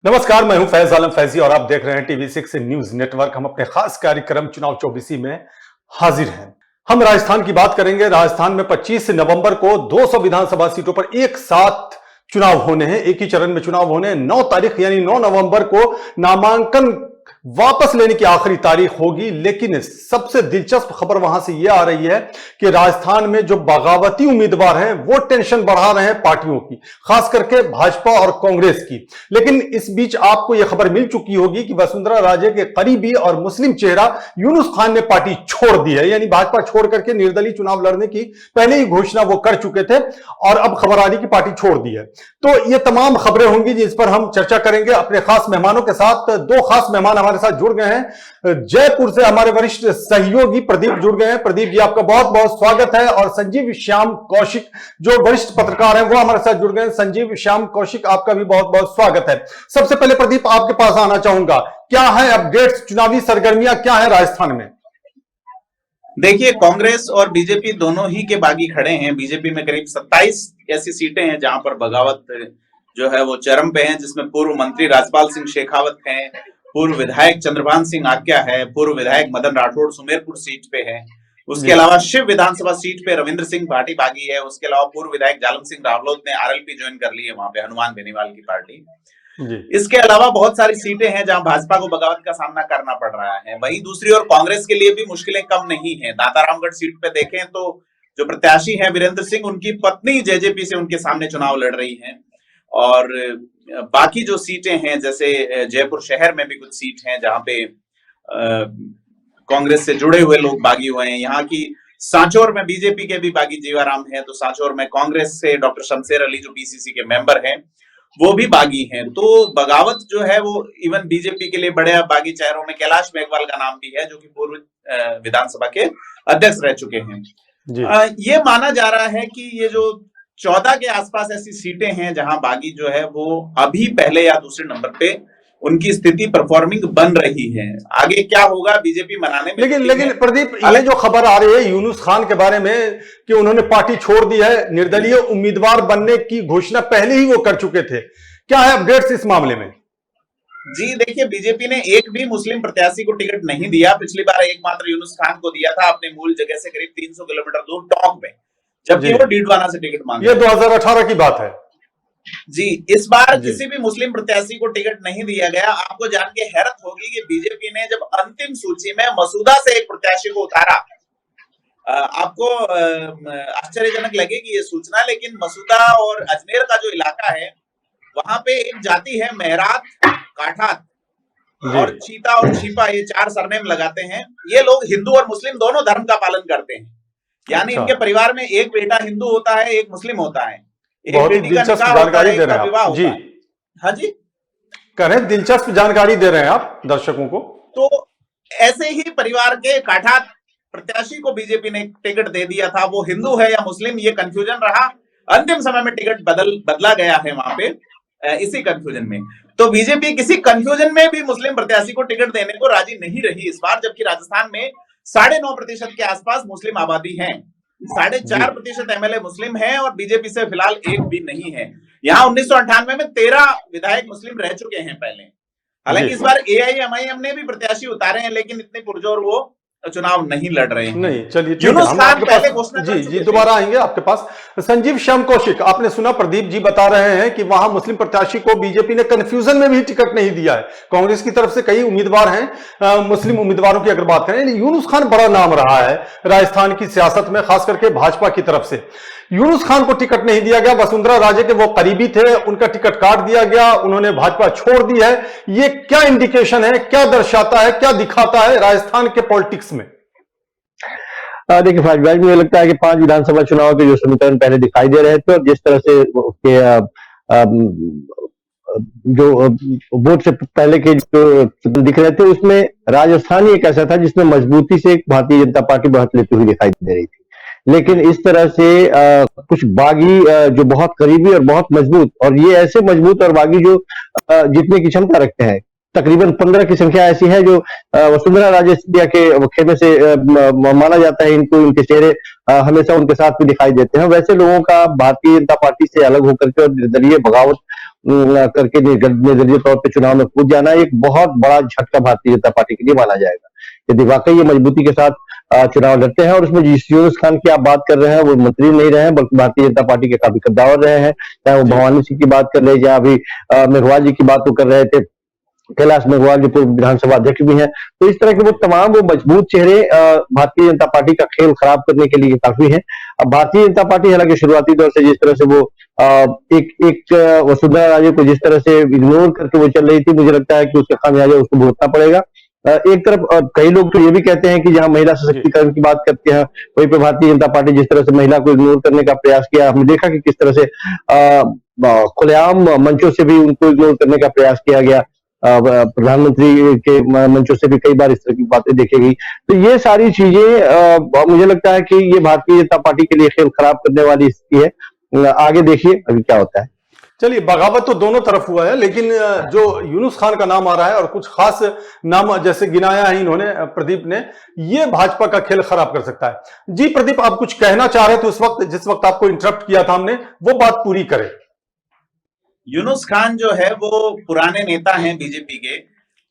नमस्कार, मैं हूं फैज आलम फैजी और आप देख रहे हैं टीवी6 न्यूज नेटवर्क। हम अपने खास कार्यक्रम चुनाव 24 में हाजिर हैं। हम राजस्थान की बात करेंगे। राजस्थान में 25 नवंबर को 200 विधानसभा सीटों पर एक साथ चुनाव होने हैं, एक ही चरण में चुनाव होने हैं। 9 तारीख यानी 9 नवंबर को नामांकन वापस लेने की आखिरी तारीख होगी। लेकिन सबसे दिलचस्प खबर वहां से यह आ रही है कि राजस्थान में जो बगावती उम्मीदवार हैं वो टेंशन बढ़ा रहे हैं पार्टियों की, खास करके भाजपा और कांग्रेस की। लेकिन इस बीच आपको यह खबर मिल चुकी होगी कि वसुंधरा राजे के करीबी और मुस्लिम चेहरा यूनुस खान ने पार्टी छोड़ दी है, यानी भाजपा छोड़ करके निर्दलीय चुनाव लड़ने की पहले ही घोषणा वो कर चुके थे और अब खबर आ रही कि पार्टी छोड़ दी है। तो ये तमाम खबरें होंगी जिस पर हम चर्चा करेंगे अपने खास मेहमानों के साथ। दो खास मेहमान हमारे साथ जुड़ गए हैं। जयपुर से हमारे वरिष्ठ सहयोगी प्रदीप जुड़ गए हैं। प्रदीप जी, आपका बहुत बहुत स्वागत है। और संजीव श्याम कौशिक जो वरिष्ठ पत्रकार हैं वो हमारे साथ जुड़ गए हैं। संजीव श्याम कौशिक, आपका भी बहुत बहुत स्वागत है। सबसे पहले प्रदीप, आपके पास आना चाहूंगा, क्या है अपडेट्स, चुनावी सरगर्मियां क्या है राजस्थान में? देखिए, कांग्रेस और बीजेपी दोनों ही के बागी खड़े हैं। बीजेपी में करीब 27 ऐसी सीटें हैं जहां पर बगावत जो है वो चरम पे है, जिसमें पूर्व मंत्री राजपाल सिंह शेखावत हैं, पूर्व विधायक चंद्रभान सिंह आक्या है, पूर्व विधायक मदन राठौड़ सुमेरपुर सीट पे है। उसके अलावा शिव विधानसभा सीट पे रविंद्र सिंह भाटी बागी है। उसके अलावा पूर्व विधायक जालम सिंह रावलोत ने आरएलपी ज्वाइन कर ली है वहां पे, हनुमान बेनीवाल की पार्टी। इसके अलावा बहुत सारी सीटें हैं जहां भाजपा को बगावत का सामना करना पड़ रहा है। वहीं दूसरी ओर कांग्रेस के लिए भी मुश्किलें कम नहीं है। दातारामगढ़ सीट पे देखें तो जो प्रत्याशी हैं वीरेंद्र सिंह, उनकी पत्नी जेजेपी से उनके सामने चुनाव लड़ रही हैं। और बाकी जो सीटें हैं, जैसे जयपुर शहर में भी कुछ सीट हैं जहां पे कांग्रेस से जुड़े हुए लोग बागी हुए हैं। यहाँ की सांचौर में बीजेपी के भी बागी जीवाराम है, तो सांचौर में कांग्रेस से डॉक्टर शमशेर अली जो पीसीसी के मेंबर हैं वो भी बागी हैं। तो बगावत जो है वो इवन बीजेपी के लिए बड़े बागी चेहरों में कैलाश मेघवाल का नाम भी है, जो कि पूर्व विधानसभा के अध्यक्ष रह चुके हैं। ये माना जा रहा है कि ये जो 14 के आसपास ऐसी सीटें हैं जहां बागी जो है वो अभी पहले या दूसरे नंबर पे उनकी स्थिति परफॉर्मिंग बन रही है। आगे क्या होगा बीजेपी मनाने में। लेकिन प्रदीप, ये जो खबर आ रही है यूनुस खान के बारे में कि उन्होंने पार्टी छोड़ दी है, निर्दलीय उम्मीदवार बनने की घोषणा पहले ही वो कर चुके थे, क्या है अपडेट्स इस मामले में? जी देखिए, बीजेपी ने एक भी मुस्लिम प्रत्याशी को टिकट नहीं दिया। पिछली बार एकमात्र यूनुस खान को दिया था अपने मूल जगह से करीब 300 किलोमीटर दूर टोंक में, जबकि वो डीडवाना से टिकट मांगे। ये 2018 की बात है। जी, इस बार किसी भी मुस्लिम प्रत्याशी को टिकट नहीं दिया गया। आपको जान के हैरत होगी कि बीजेपी ने जब अंतिम सूची में मसूदा से एक प्रत्याशी को उतारा, आपको आश्चर्यजनक लगेगी ये सूचना, लेकिन मसूदा और अजमेर का जो इलाका है वहां पे एक जाति है मेहरात, काठात और चीता और छिपा, ये 4 सरनेम लगाते हैं। ये लोग हिंदू और मुस्लिम दोनों धर्म का पालन करते हैं। यानी इनके परिवार में एक बेटा हिंदू होता है, एक मुस्लिम होता है, एक बेटी का निकाह होता है, एक का विवाह होता है। हाँ जी, कह रहे हैं दिलचस्प जानकारी दे रहे हैं आप दर्शकों को। तो ऐसे ही परिवार के काठात प्रत्याशी को बीजेपी ने टिकट दे दिया था। वो हिंदू है या मुस्लिम, ये कंफ्यूजन रहा। अंतिम समय में टिकट बदला गया है वहां पे, इसी कंफ्यूजन में। तो बीजेपी किसी कंफ्यूजन में भी मुस्लिम प्रत्याशी को टिकट देने को राजी नहीं रही इस बार, जबकि राजस्थान में 9.5% के आसपास मुस्लिम आबादी है। 4.5% एमएलए मुस्लिम हैं और बीजेपी से फिलहाल एक भी नहीं है। यहाँ 1998 में 13 विधायक मुस्लिम रह चुके हैं पहले। हालांकि इस बार एआईएमआईएम ने भी प्रत्याशी उतारे हैं, लेकिन इतने पुरजोर वो चुनाव नहीं लड़ रहे हैं। नहीं, चलिए जी दोबारा आएंगे आपके पास। संजीव श्याम कौशिक, आपने सुना प्रदीप जी बता रहे हैं कि वहां मुस्लिम प्रत्याशी को बीजेपी ने कंफ्यूजन में भी टिकट नहीं दिया है। कांग्रेस की तरफ से कई उम्मीदवार हैं, मुस्लिम उम्मीदवारों की अगर बात करें, यूनुस खान बड़ा नाम रहा है राजस्थान की सियासत में, खास करके भाजपा की तरफ से। यूनुस खान को टिकट नहीं दिया गया, वसुंधरा राजे के वो करीबी थे, उनका टिकट काट दिया गया, उन्होंने भाजपा छोड़ दी है। ये क्या इंडिकेशन है, क्या दर्शाता है, क्या दिखाता है राजस्थान के पॉलिटिक्स में? देखिए फाज भाई, मुझे लगता है कि 5 विधानसभा चुनाव के जो समीकरण पहले दिखाई दे रहे थे और जिस तरह से उसके जो वोट से पहले के जो दिख रहे थे, उसमें राजस्थान ही एक ऐसा था जिसमें मजबूती से भारतीय जनता पार्टी बढ़त लेती हुई दिखाई दे रही थी। लेकिन इस तरह से कुछ बागी जो बहुत करीबी और बहुत मजबूत, और ये ऐसे मजबूत और बागी जो जीतने की क्षमता रखते हैं, तकरीबन 15 की संख्या ऐसी है जो वसुंधरा राजे सिंधिया के खेमे से माना जाता है। इनको, इनके चेहरे हमेशा उनके साथ भी दिखाई देते हैं। वैसे लोगों का भारतीय जनता पार्टी से अलग होकर के और निर्दलीय बगावत करके निर्दलीय तौर पर चुनाव में कूद जाना एक बहुत बड़ा झटका भारतीय जनता पार्टी के लिए माना जाएगा। यदि वाकई ये मजबूती के साथ चुनाव लड़ते हैं, और उसमें जिस यूनुस खान की आप बात कर रहे हैं वो मंत्री नहीं रहे हैं बल्कि भारतीय जनता पार्टी के काफी कद्दावर रहे हैं, चाहे वो भवानी सिंह की बात कर रहे हैं या अभी मेघवाल जी की बात वो कर रहे थे, कैलाश मेघवाल जो पूर्व विधानसभा अध्यक्ष भी हैं। तो इस तरह के वो तमाम वो मजबूत चेहरे भारतीय जनता पार्टी का खेल खराब करने के लिए काफी हैं। अब भारतीय जनता पार्टी हालांकि शुरुआती दौर से जिस तरह से वो एक वसुंधरा राजे को जिस तरह से इग्नोर करके वो चल रही थी, मुझे लगता है कि उसका खामियाजा उसको भुगतना पड़ेगा। एक तरफ कई लोग तो ये भी कहते हैं कि जहां महिला सशक्तिकरण की बात करते हैं, वहीं पे भारतीय जनता पार्टी जिस तरह से महिला को इग्नोर करने का प्रयास किया, हमने देखा कि किस तरह से खुलेआम मंचों से भी उनको इग्नोर करने का प्रयास किया गया। प्रधानमंत्री के मंचों से भी कई बार इस तरह की बातें देखी गई। तो ये सारी चीजें मुझे लगता है कि ये भारतीय जनता पार्टी के लिए खेल खराब करने वाली स्थिति है। आगे देखिए अभी क्या होता है। चलिए, बगावत तो दोनों तरफ हुआ है, लेकिन जो यूनुस खान का नाम आ रहा है और कुछ खास नाम जैसे गिनाया है इन्होंने, प्रदीप ने, ये भाजपा का खेल खराब कर सकता है। जी प्रदीप, आप कुछ कहना चाह रहे थे उस वक्त, जिस वक्त आपको इंटरप्ट किया था हमने, वो बात पूरी करें। यूनुस खान जो है वो पुराने नेता हैं बीजेपी के,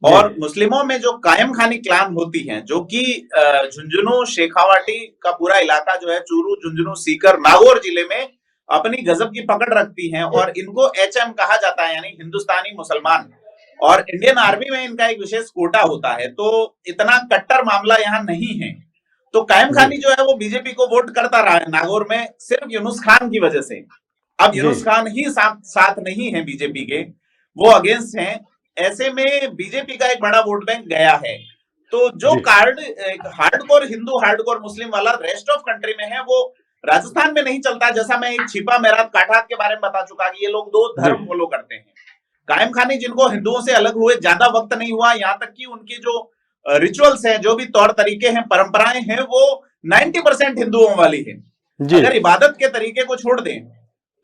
और मुस्लिमों में जो कायम खानी क्लान होती हैं, जो कि झुंझुनू शेखावाटी का पूरा इलाका जो है, चूरू, झुंझुनू, सीकर, नागौर जिले में अपनी गजब की पकड़ रखती हैं, और इनको HM कहा जाता है, यानी हिंदुस्तानी मुसलमान, और इंडियन आर्मी में इनका एक विशेष कोटा होता है। तो इतना कट्टर मामला यहाँ नहीं है। तो कायम खानी जो है वो बीजेपी को वोट करता रहा है नागौर में, सिर्फ यूनुस खान की वजह से। अब यूनुस खान ही साथ नहीं है बीजेपी के, वो अगेंस्ट हैं। ऐसे में बीजेपी का एक बड़ा वोट बैंक गया है। तो जो कार्ड हार्डकोर हिंदू, हार्डकोर मुस्लिम वाला रेस्ट ऑफ कंट्री में है, वो राजस्थान में नहीं चलता। जैसा मैं एक छिपा मेरात काठात के बारे में बता चुका कि ये लोग दो धर्म फॉलो करते हैं। कायम खानी जिनको हिंदुओं से अलग हुए ज्यादा वक्त नहीं हुआ, यहाँ तक कि उनकी जो रिचुअल्स हैं, जो भी तौर तरीके हैं, परंपराएं हैं, वो 90% हिंदुओं वाली है। अगर इबादत के तरीके को छोड़ दें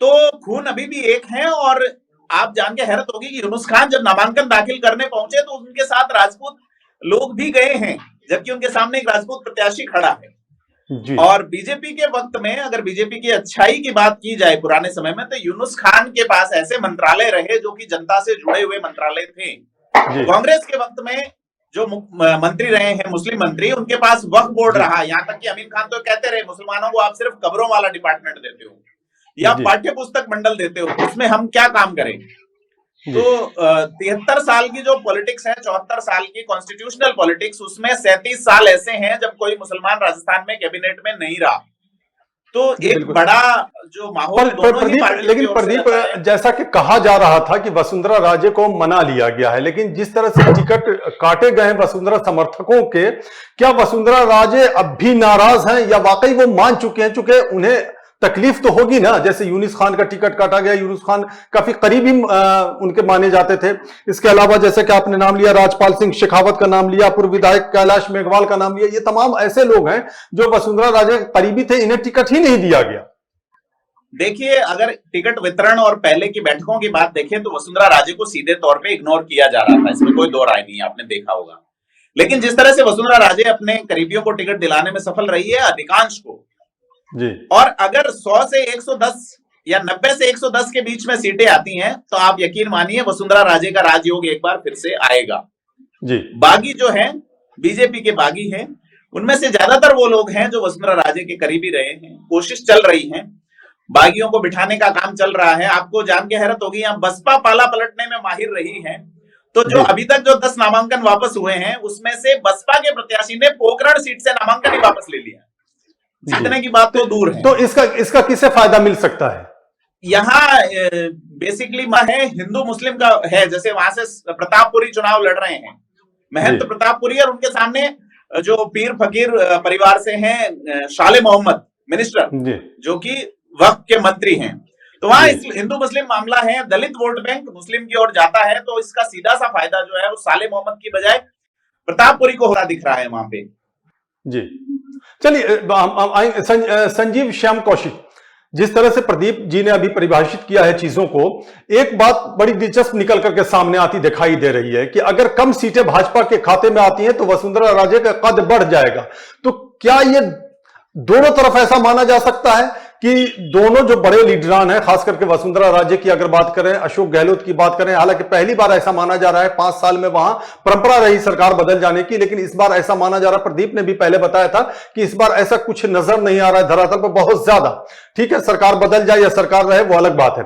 तो खून अभी भी एक है। और आप जान के हैरत होगी कि यूनुस खान जब नामांकन दाखिल करने पहुंचे तो उनके साथ राजपूत लोग भी गए हैं, जबकि उनके सामने एक राजपूत प्रत्याशी खड़ा है। और बीजेपी के वक्त में, अगर बीजेपी की अच्छाई की बात की जाए पुराने समय में, तो यूनुस खान के पास ऐसे मंत्रालय रहे जो कि जनता से जुड़े हुए मंत्रालय थे। कांग्रेस के वक्त में जो मंत्री रहे हैं, मुस्लिम मंत्री, उनके पास वक्फ बोर्ड रहा। यहाँ तक कि अमीन खान तो कहते रहे, मुसलमानों को आप सिर्फ कब्रों वाला डिपार्टमेंट देते हो या पाठ्य पुस्तक मंडल देते हो, उसमें हम क्या काम करें। तो 73 साल की जो पॉलिटिक्स है, 74 साल की कॉन्स्टिट्यूशनल पॉलिटिक्स, उसमें 37 साल ऐसे हैं जब कोई मुसलमान राजस्थान में कैबिनेट में नहीं रहा। तो एक बड़ा जो माहौल लेकिन प्रदीप, जैसा कि कहा जा रहा था कि वसुंधरा राजे को मना लिया गया है, लेकिन जिस तरह से टिकट काटे गए हैं वसुंधरा समर्थकों के, क्या वसुंधरा राजे अब भी नाराज हैं या वाकई वो मान चुके हैं? चूंकि उन्हें तकलीफ तो होगी ना, जैसे यूनुस खान का टिकट काटा गया, यूनुस खान काफी करीबी उनके माने जाते थे। इसके अलावा जैसे कि आपने नाम लिया, राजपाल सिंह शेखावत का नाम लिया, पूर्व विधायक कैलाश मेघवाल का नाम लिया, ये तमाम ऐसे लोग हैं जो वसुंधरा राजे के करीबी थे, इन्हें टिकट ही नहीं दिया गया। देखिए, अगर टिकट वितरण और पहले की बैठकों की बात देखें तो वसुंधरा राजे को सीधे तौर पे इग्नोर किया जा रहा था, इसमें कोई दो राय नहीं है, आपने देखा होगा। लेकिन जिस तरह से वसुंधरा राजे अपने करीबियों को टिकट दिलाने में सफल रही है, अधिकांश को जी, और अगर 100 से 110 या 90 से 110 के बीच में सीटें आती हैं तो आप यकीन मानिए वसुंधरा राजे का राजयोग एक बार फिर से आएगा। जी, बागी जो हैं, बीजेपी के बागी हैं, उनमें से ज्यादातर वो लोग हैं जो वसुंधरा राजे के करीबी रहे हैं। कोशिश चल रही है, बागियों को बिठाने का काम चल रहा है। आपको जान के हैरत होगी, यहाँ बसपा पाला पलटने में माहिर रही है। तो जो अभी तक जो 10 नामांकन वापस हुए हैं, उसमें से बसपा के प्रत्याशी ने पोखरण सीट से नामांकन ही वापस ले लिया। जीतने की बात तो दूर है। तो इसका किसे फायदा मिल सकता है? यहाँ बेसिकली है हिंदू मुस्लिम का है। जैसे वहां से प्रतापपुरी चुनाव लड़ रहे हैं, महंत प्रतापपुरी, और उनके सामने जो पीर फकीर परिवार से हैं शाले मोहम्मद मिनिस्टर, जो कि वक्फ के मंत्री हैं। तो वहां हिंदू मुस्लिम मामला है, दलित वोट बैंक मुस्लिम की ओर जाता है। तो इसका सीधा सा फायदा जो है वो शाले मोहम्मद की बजाय प्रतापपुरी को हो रहा दिख रहा है वहां पे। जी, चलिए संजीव श्याम कौशिक, जिस तरह से प्रदीप जी ने अभी परिभाषित किया है चीजों को, एक बात बड़ी दिलचस्प निकल करके सामने आती दिखाई दे रही है कि अगर कम सीटें भाजपा के खाते में आती हैं तो वसुंधरा राजे का कद बढ़ जाएगा। तो क्या ये दोनों तरफ ऐसा माना जा सकता है कि दोनों जो बड़े लीडरान हैं, खास करके वसुंधरा राजे की अगर बात करें, अशोक गहलोत की बात करें, हालांकि पहली बार ऐसा माना जा रहा है 5 साल में वहां परंपरा रही सरकार बदल जाने की, लेकिन इस बार ऐसा माना जा रहा है, प्रदीप ने भी पहले बताया था कि इस बार ऐसा कुछ नजर नहीं आ रहा है धरातल पर बहुत ज्यादा। ठीक है, सरकार बदल जाए या सरकार रहे वो अलग बात है।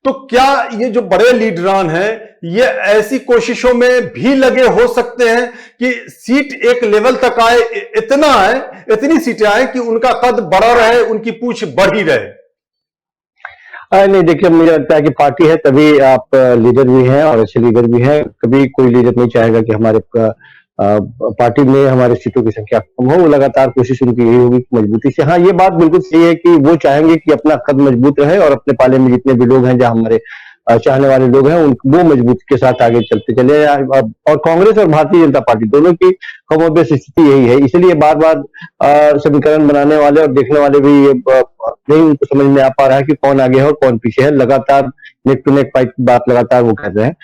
तो क्या ये जो बड़े लीडरान हैं ये ऐसी कोशिशों में भी लगे हो सकते हैं कि सीट एक लेवल तक आए, इतना है, इतनी सीटें आए कि उनका कद बड़ा रहे, उनकी पूछ बढ़ी रहे? नहीं, देखिए, मुझे लगता है कि पार्टी है तभी आप लीडर भी हैं और अच्छे लीडर भी हैं। कभी कोई लीडर नहीं चाहेगा कि हमारे पार्टी में हमारे सीटों की संख्या कम हो। वो लगातार कोशिश उनकी यही होगी कि मजबूती से। हाँ, ये बात बिल्कुल सही है कि वो चाहेंगे कि अपना कद मजबूत रहे और अपने पाले में जितने भी लोग हैं, जहां हमारे चाहने वाले लोग हैं, वो मजबूती के साथ आगे चलते चले। और कांग्रेस और भारतीय जनता पार्टी दोनों की कमोबेश स्थिति यही है। इसलिए बार बार समीकरण बनाने वाले और देखने वाले भी नहीं उनको समझ में आ पा रहा है कि कौन आगे है और कौन पीछे है। लगातार नेक टू नेक फाइट की बात लगातार वो कर रहे हैं।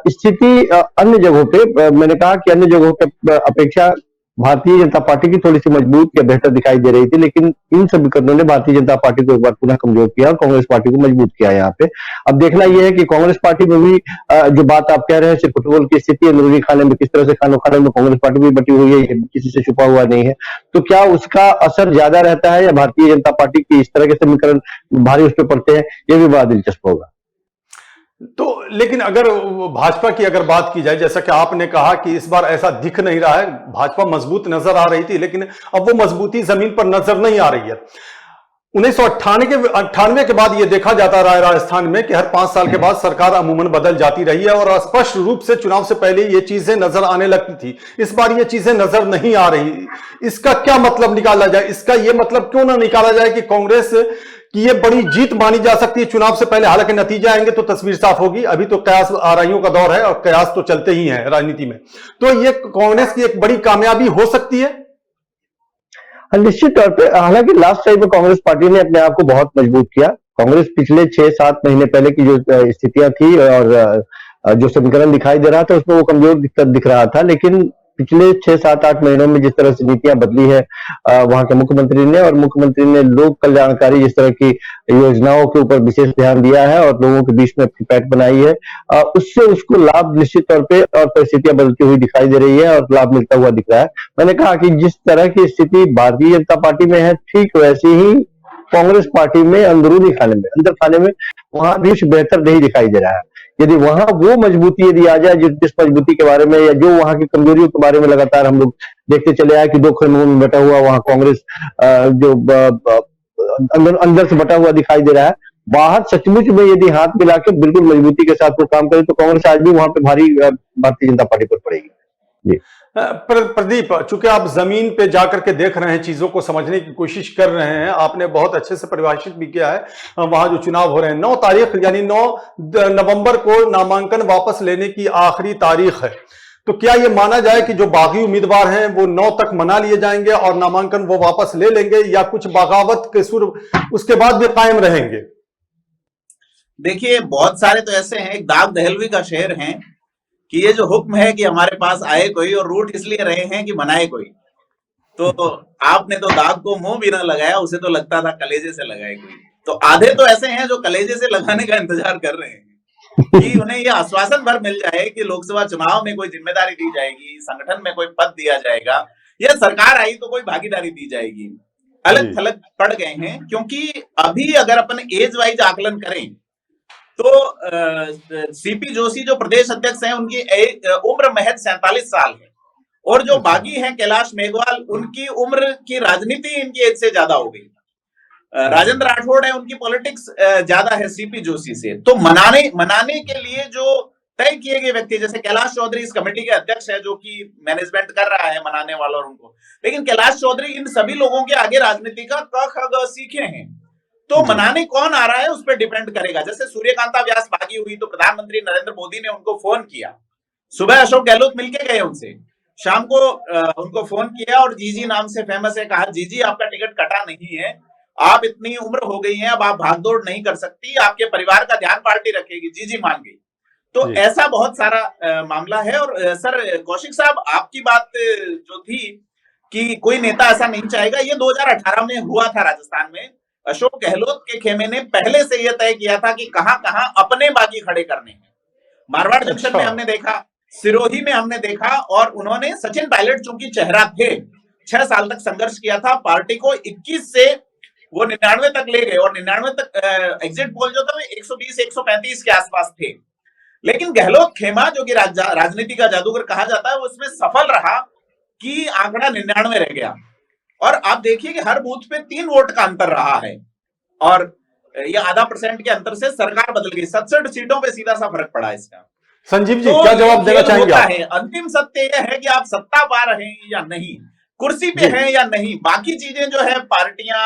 स्थिति अन्य जगहों पे, मैंने कहा कि अन्य जगहों पे अपेक्षा भारतीय जनता पार्टी की थोड़ी सी मजबूत या बेहतर दिखाई दे रही थी, लेकिन इन समीकरणों ने भारतीय जनता पार्टी को एक बार पुनः कमजोर किया और कांग्रेस पार्टी को मजबूत किया यहाँ पे। अब देखना यह है कि कांग्रेस पार्टी में भी जो बात आप कह रहे हैं, सिर्फ फुटबॉल की स्थिति, अंदरूनी खाने में किस तरह से खानों खाने में कांग्रेस पार्टी भी बटी हुई है, ये किसी से छुपा हुआ नहीं है। तो क्या उसका असर ज्यादा रहता है या भारतीय जनता पार्टी की इस तरह के समीकरण भारी उस पर पड़ते हैं, ये भी बड़ा दिलचस्प होगा। तो लेकिन अगर भाजपा की अगर बात की जाए, जैसा कि आपने कहा कि इस बार ऐसा दिख नहीं रहा है, भाजपा मजबूत नजर आ रही थी लेकिन अब वो मजबूती जमीन पर नजर नहीं आ रही है। 1998 के बाद ये देखा जाता रहा है राजस्थान में कि हर 5 साल के बाद सरकार अमूमन बदल जाती रही है और स्पष्ट रूप से चुनाव से पहले ये चीजें नजर आने लगती थी। इस बार ये चीजें नजर नहीं आ रही। इसका क्या मतलब निकाला जाए? इसका ये मतलब क्यों ना निकाला जाए कि कांग्रेस कि ये बड़ी जीत मानी जा सकती है चुनाव से पहले? हालांकि नतीजे आएंगे तो तस्वीर साफ होगी, अभी तो कयास आराइयों का दौर है और कयास तो चलते ही हैं राजनीति में। तो ये कांग्रेस की एक बड़ी कामयाबी हो सकती है। निश्चित तौर पे, हालांकि लास्ट टाइम में कांग्रेस पार्टी ने अपने आप को बहुत मजबूत किया। कांग्रेस पिछले 6-7 महीने पहले की जो स्थितियां थी और जो समीकरण दिखाई दे रहा था उसमें वो कमजोर दिख रहा था, लेकिन पिछले 6-7-8 महीनों में जिस तरह से नीतियां बदली है वहां के मुख्यमंत्री ने, और मुख्यमंत्री ने लोक कल्याणकारी जिस तरह की योजनाओं के ऊपर विशेष ध्यान दिया है और लोगों के बीच में अपनी पैठ बनाई है, उससे उसको लाभ निश्चित तौर पे और परिस्थितियां बदलती हुई दिखाई दे रही है और लाभ मिलता हुआ दिख रहा है। मैंने कहा कि जिस तरह की स्थिति भारतीय जनता पार्टी में है, ठीक वैसी ही कांग्रेस पार्टी में अंदरूनी खाने में, अंदर खाने में वहां भी बेहतर नहीं दिखाई दे रहा है। यदि वहां वो मजबूती यदि आ जाए जिस मजबूती के बारे में या जो वहां की कमजोरियों के बारे में लगातार हम लोग देखते चले आए कि 2 खंडों में बटा हुआ वहां कांग्रेस जो अंदर से बटा हुआ दिखाई दे रहा है, बाहर सचमुच में यदि हाथ मिला के बिल्कुल मजबूती के साथ वो काम करे तो कांग्रेस आज भी वहां पे भारी भारतीय जनता पार्टी पर पड़ेगी। जी प्रदीप, चूंकि आप जमीन पे जाकर के देख रहे हैं, चीजों को समझने की कोशिश कर रहे हैं, आपने बहुत अच्छे से परिभाषित भी किया है वहां जो चुनाव हो रहे हैं। 9 तारीख यानी 9 नवंबर को नामांकन वापस लेने की आखिरी तारीख है। तो क्या ये माना जाए कि जो बागी उम्मीदवार हैं वो 9 तक मना लिए जाएंगे और नामांकन वो वापस ले लेंगे, या कुछ बगावत के सुर उसके बाद भी कायम रहेंगे? देखिए, बहुत सारे तो ऐसे हैं, एक दाग दहलवी का शेर है कि ये जो हुक्म है कि हमारे पास आए कोई और रूठ इसलिए रहे हैं कि मनाए कोई। तो आपने तो दाग को मुंह भी ना लगाया, उसे तो लगता था कलेजे से लगाए कोई। तो आधे तो ऐसे हैं जो कलेजे से लगाने का इंतजार कर रहे हैं कि उन्हें यह आश्वासन भर मिल जाए कि लोकसभा चुनाव में कोई जिम्मेदारी दी जाएगी, संगठन में कोई पद दिया जाएगा, या सरकार आई तो कोई भागीदारी दी जाएगी। अलग थलग पड़ गए हैं, क्योंकि अभी अगर अपन एज वाइज आकलन करें तो सीपी जोशी जो प्रदेश अध्यक्ष हैं उनकी उम्र महज 47 साल है, और जो बागी हैं कैलाश मेघवाल, उनकी उम्र की राजनीति इनकी एज से ज्यादा हो गई। राजेंद्र राठौड़ है, उनकी पॉलिटिक्स ज्यादा है सीपी जोशी से। तो मनाने के लिए जो तय किए गए व्यक्ति, जैसे कैलाश चौधरी इस कमेटी के अध्यक्ष है जो कि मैनेजमेंट कर रहा है मनाने वाला और उनको, लेकिन कैलाश चौधरी इन सभी लोगों के आगे राजनीति का क ख ग सीखे हैं। तो मनाने कौन आ रहा है उस पर डिपेंड करेगा। जैसे सूर्यकांता व्यास बागी हुई तो प्रधानमंत्री नरेंद्र मोदी ने उनको फोन किया, सुबह अशोक गहलोत मिलके गए उनसे, शाम को उनको फोन किया और जीजी नाम से फेमस है, कहा जीजी आपका टिकट कटा नहीं है, आप इतनी उम्र हो गई है, अब आप भागदौड़ नहीं कर सकती, आपके परिवार का ध्यान पार्टी रखेगी। जीजी मान गई। तो ऐसा बहुत सारा मामला है। और सर कौशिक साहब, आपकी बात जो थी कि कोई नेता ऐसा नहीं चाहेगा, ये 2018 में हुआ था राजस्थान में, अशोक गहलोत के खेमे ने पहले से यह तय किया था कि कहां कहां अपने बागी खड़े करने हैं। मारवाड़ जंक्शन में हमने देखा, सिरोही में हमने देखा, और उन्होंने सचिन पायलट चूंकि चेहरा थे, 6 साल तक संघर्ष किया था, पार्टी को 21 से वो 99 तक ले गए, और 99 तक एग्जिट पोल जो था 120-135 के आसपास थे। लेकिन गहलोत खेमा, जो कि राजनीति का जादूगर कहा जाता है, वो उसमें सफल रहा कि आंकड़ा 99 रह गया। और आप देखिए कि हर बूथ पे 3 वोट का अंतर रहा है, और ये आधा % के अंतर से सरकार बदल गई। 67 सीटों पे सीधा सा फर्क पड़ा इसका। संजीव जी, तो क्या जवाब देना चाहेंगे आप? अंतिम सत्य यह है कि आप सत्ता पा रहे हैं या नहीं, कुर्सी पे हैं या नहीं, बाकी चीजें जो है पार्टियां,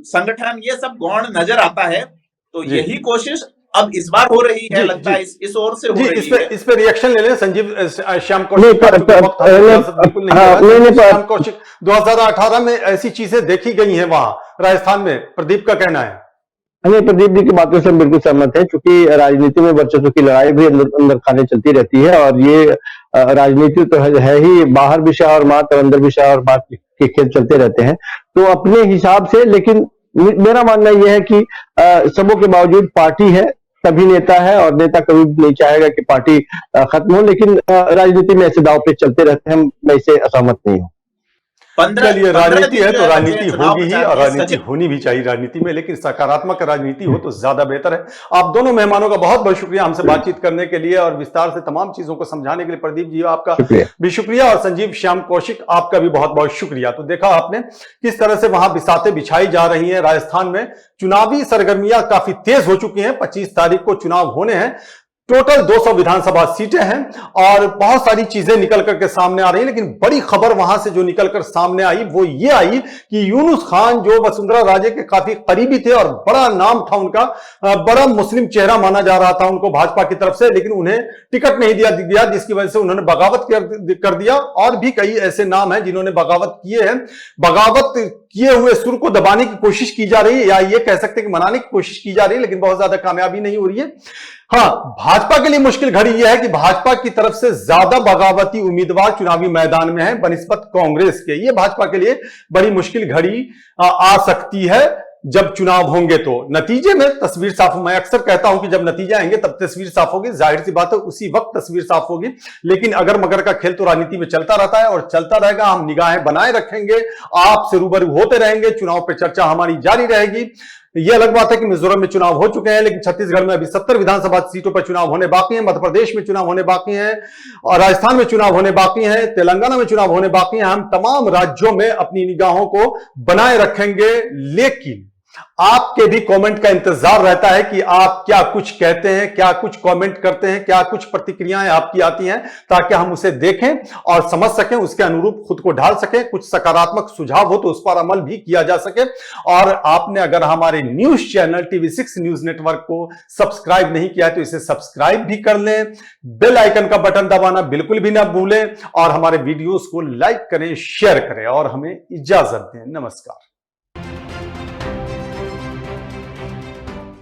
संगठन, ये सब गौण नजर आता है। तो यही कोशिश अब इस बार हो रही है, लगता है इस ओर से हो रही है। इस पे रिएक्शन ले लें संजीव। श्याम नहीं, श्याम कौशिक 2018 में ऐसी चीजें देखी गई हैं वहां राजस्थान में, प्रदीप का कहना है। नहीं, प्रदीप जी की बातों से हम बिल्कुल सहमत हैं, क्योंकि राजनीति में वर्चस्व की लड़ाई भी अंदर खाने चलती रहती है, और ये राजनीति तो है ही, बाहर भी शाह और मात और अंदर भी शाह और मात के खेल चलते रहते हैं। तो अपने हिसाब से, लेकिन मेरा मानना यह है कि सबों के बावजूद पार्टी है तभी नेता है, और नेता कभी नहीं चाहेगा कि पार्टी खत्म हो, लेकिन राजनीति में ऐसे दाव पे चलते रहते हैं, मैं इससे असहमत नहीं हूँ। चलिए, राजनीति है तो राजनीति होगी ही, और राजनीति होनी भी चाहिए राजनीति में, लेकिन सकारात्मक राजनीति हो तो ज्यादा बेहतर है। आप दोनों मेहमानों का बहुत बहुत शुक्रिया हमसे बातचीत करने के लिए और विस्तार से तमाम चीजों को समझाने के लिए। प्रदीप जी, आपका भी शुक्रिया, और संजीव श्याम कौशिक, आपका भी बहुत बहुत शुक्रिया। तो देखा आपने किस तरह से वहां बिसातें बिछाई जा रही हैं। राजस्थान में चुनावी सरगर्मियां काफी तेज हो चुकी हैं। 25 तारीख को चुनाव होने हैं। टोटल 200 विधानसभा सीटें हैं और बहुत सारी चीजें निकल करके सामने आ रही हैं, लेकिन बड़ी खबर वहां से जो निकल कर सामने आई वो ये आई कि यूनुस खान, जो वसुंधरा राजे के काफी करीबी थे और बड़ा नाम था उनका, बड़ा मुस्लिम चेहरा माना जा रहा था उनको भाजपा की तरफ से, लेकिन उन्हें टिकट नहीं दिया गया, जिसकी वजह से उन्होंने बगावत कर दिया। और भी कई ऐसे नाम हैं जिन्होंने बगावत किए हैं। बगावत किए हुए सुर को दबाने की कोशिश की जा रही है, या ये कह सकते हैं कि मनाने की कोशिश की जा रही है, लेकिन बहुत ज्यादा कामयाबी नहीं हो रही है। हाँ, भाजपा के लिए मुश्किल घड़ी यह है कि भाजपा की तरफ से ज्यादा बगावती उम्मीदवार चुनावी मैदान में हैं बनिस्बत कांग्रेस के। ये भाजपा के लिए बड़ी मुश्किल घड़ी आ सकती है जब चुनाव होंगे। तो नतीजे में तस्वीर साफ, मैं अक्सर कहता हूं कि जब नतीजे आएंगे तब तस्वीर साफ होगी, जाहिर सी बात है उसी वक्त तस्वीर साफ होगी। लेकिन अगर मगर का खेल तो राजनीति में चलता रहता है और चलता रहेगा। हम निगाहें बनाए रखेंगे, आपसे रूबरू होते रहेंगे, चुनाव पर चर्चा हमारी जारी रहेगी। यह अलग बात है कि मिजोरम में चुनाव हो चुके हैं, लेकिन छत्तीसगढ़ में अभी 70 विधानसभा सीटों पर चुनाव होने बाकी हैं, मध्य प्रदेश में चुनाव होने बाकी हैं, और राजस्थान में चुनाव होने बाकी हैं, तेलंगाना में चुनाव होने बाकी हैं। हम तमाम राज्यों में अपनी निगाहों को बनाए रखेंगे, लेकिन आपके भी कमेंट का इंतजार रहता है कि आप क्या कुछ कहते हैं, क्या कुछ कमेंट करते हैं, क्या कुछ प्रतिक्रियाएं आपकी आती हैं, ताकि हम उसे देखें और समझ सकें, उसके अनुरूप खुद को ढाल सकें। कुछ सकारात्मक सुझाव हो तो उस पर अमल भी किया जा सके। और आपने अगर हमारे news channel TV6 news network को सब्सक्राइब नहीं किया तो इसे सब्सक्राइब भी कर लें, बेल आइकन का बटन दबाना बिल्कुल भी ना भूलें, और हमारे वीडियोस को लाइक करें, शेयर करें, और हमें इजाजत दें। नमस्कार।